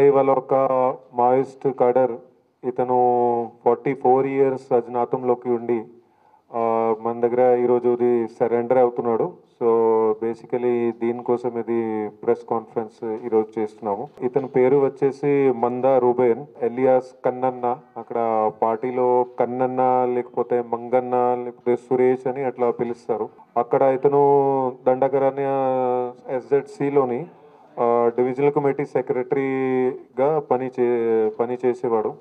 ఇవాళ ఒక Maoist cadre ఇతను 44 ఇయర్స్ అజ్ఞాతంలోకి ఉండి మన దగ్గర ఈరోజు ఇది సరెండర్ అవుతున్నాడు. సో బేసికలీ దీనికోసం ఇది ప్రెస్ కాన్ఫరెన్స్ ఈరోజు చేస్తున్నాము. ఇతని పేరు వచ్చేసి మందా రూబేన్ ఎలియాస్ కన్నన్న. అక్కడ పార్టీలో కన్నన్న లేకపోతే మంగన్న లేకపోతే సురేష్ అని అట్లా పిలుస్తారు. అక్కడ ఇతను దండకరణ్య SZCలోని డివిజనల్ కమిటీ సెక్రటరీగా పని చేసేవాడు.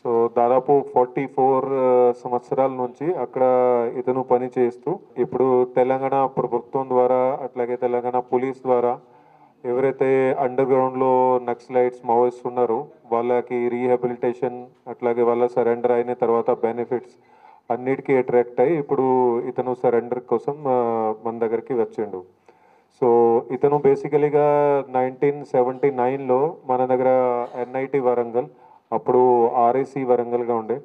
సో దాదాపు 44 సంవత్సరాల నుంచి అక్కడ ఇతను పని చేస్తూ ఇప్పుడు తెలంగాణ ప్రభుత్వం ద్వారా అట్లాగే తెలంగాణ పోలీస్ ద్వారా ఎవరైతే అండర్ గ్రౌండ్లో నక్సలైట్స్ మావోయిస్ట్ ఉన్నారో వాళ్ళకి రీహాబిలిటేషన్ అట్లాగే వాళ్ళ సరెండర్ అయిన తర్వాత బెనిఫిట్స్ అన్నిటికీ అట్రాక్ట్ అయ్యి ఇప్పుడు ఇతను సరెండర్ కోసం మన దగ్గరికి వచ్చిండు. సో ఇతను బేసికలీగా 1979లో మన దగ్గర NIT వరంగల్, అప్పుడు RAC వరంగల్గా ఉండే,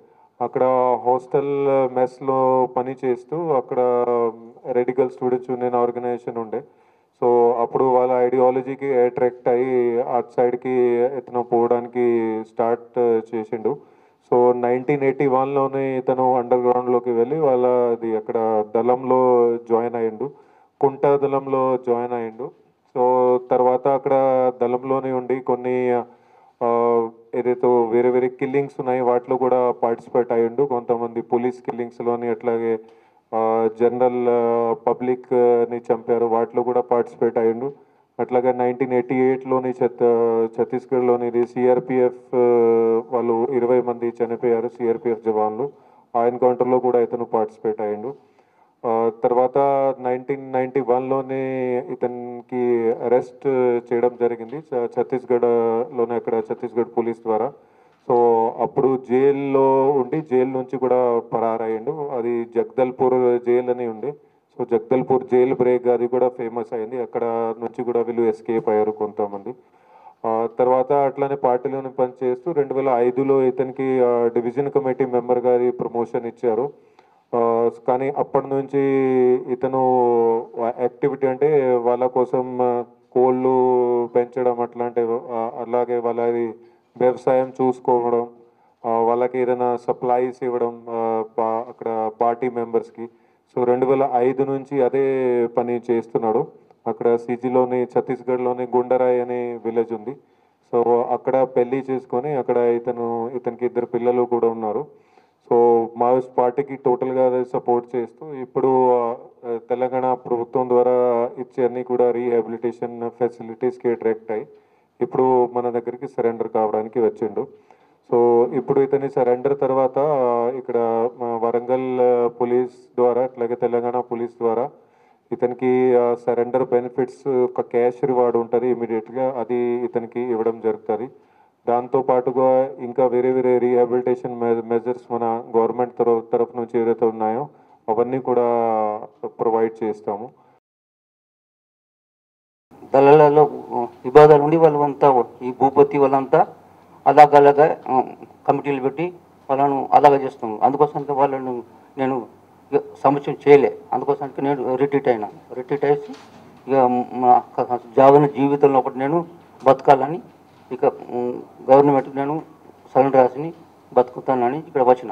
అక్కడ హాస్టల్ మెస్లో పని చేస్తూ అక్కడ రెడికల్ స్టూడెంట్స్ యూనియన్ ఆర్గనైజేషన్ ఉండే. సో అప్పుడు వాళ్ళ ఐడియాలజీకి అట్రాక్ట్ అయ్యి అటు సైడ్కి ఇతను పోవడానికి స్టార్ట్ చేసిండు. సో 1981లోనే ఇతను అండర్ గ్రౌండ్లోకి వెళ్ళి వాళ్ళది అక్కడ దళంలో జాయిన్ అయ్యిండు, కుంట దళంలో జాయిన్ అయ్యిండు. సో తర్వాత అక్కడ దళంలోనే ఉండి కొన్ని ఏదైతే వేరే వేరే కిల్లింగ్స్ ఉన్నాయి వాటిలో కూడా పార్టిసిపేట్ అయ్యిండు. కొంతమంది పోలీస్ కిల్లింగ్స్లోని అట్లాగే జనరల్ పబ్లిక్ని చంపారు, వాటిలో కూడా పార్టిసిపేట్ అయ్యిండు. అట్లాగే 1988లోని ఛత్తీస్గఢ్లోని CRPF వాళ్ళు 20 మంది చనిపోయారు, CRPF జవాన్లు. ఆ ఎన్కౌంటర్లో కూడా ఇతను పార్టిసిపేట్ అయ్యిండు. తర్వాత 1991లోనే ఇతనికి అరెస్ట్ చేయడం జరిగింది ఛత్తీస్గఢ్లోనే, అక్కడ ఛత్తీస్గఢ్ పోలీస్ ద్వారా. సో అప్పుడు జైల్లో ఉండి జైలు నుంచి కూడా పరారయ్యిండు. అది జగదల్పూర్ జైల్ అని ఉండే. సో జగదల్పూర్ జైల్ బ్రేక్ అది కూడా ఫేమస్ అయింది, అక్కడ నుంచి కూడా వీళ్ళు ఎస్కేప్ అయ్యారు కొంతమంది. తర్వాత అట్లానే పార్టీలోనే పనిచేస్తూ 2005లో ఇతనికి డివిజన్ కమిటీ మెంబర్ గారి ప్రమోషన్ ఇచ్చారు. కానీ అప్పటి నుంచి ఇతను యాక్టివిటీ అంటే వాళ్ళ కోసం కోళ్ళు పెంచడం అట్లాంటివి, అలాగే వాళ్ళది వ్యవసాయం చూసుకోవడం, వాళ్ళకి ఏదైనా సప్లైస్ ఇవ్వడం అక్కడ పార్టీ మెంబర్స్కి. సో 2005 నుంచి అదే పని చేస్తున్నాడు. అక్కడ CGలోని ఛత్తీస్గఢ్లోని గుండరాయ్ అనే విలేజ్ ఉంది. సో అక్కడ పెళ్ళి చేసుకొని అక్కడ ఇతనికి 2 పిల్లలు కూడా ఉన్నారు. సో మావోయిస్ట్ పార్టీకి టోటల్గా సపోర్ట్ చేస్తూ ఇప్పుడు తెలంగాణ ప్రభుత్వం ద్వారా ఇచ్చే అన్ని కూడా రీహాబిలిటేషన్ ఫెసిలిటీస్కి అట్రాక్ట్ అయ్యి ఇప్పుడు మన దగ్గరికి సరెండర్ కావడానికి వచ్చిండు. సో ఇప్పుడు ఇతని సరెండర్ తర్వాత ఇక్కడ వరంగల్ పోలీస్ ద్వారా అట్లాగే తెలంగాణ పోలీస్ ద్వారా ఇతనికి సరెండర్ బెనిఫిట్స్ ఒక క్యాష్ రివార్డ్ ఉంటుంది ఇమీడియట్గా, అది ఇతనికి ఇవ్వడం జరుగుతుంది. దాంతోపాటుగా ఇంకా వేరే వేరే రీహాబిలిటేషన్ మెజర్స్ మన గవర్నమెంట్ తరఫు నుంచి ఏదైతే ఉన్నాయో అవన్నీ కూడా ప్రొవైడ్ చేస్తాము. దళాలలో విభాగాలు ఉండి వాళ్ళంతా ఈ భూపతి వాళ్ళంతా అలాగ కమిటీలు పెట్టి వాళ్ళను అలాగ చేస్తాము. అందుకోసానికి వాళ్ళను నేను సమస్య చేయలే, అందుకోసానికి నేను రిట్రీట్ అయ్యి ఇక జీవితంలో ఒకటి నేను బతకాలని ఇక గవర్నమెంట్ నేను సరెండర్ రాసి బతుకుతానని ఇక్కడ వచ్చిన.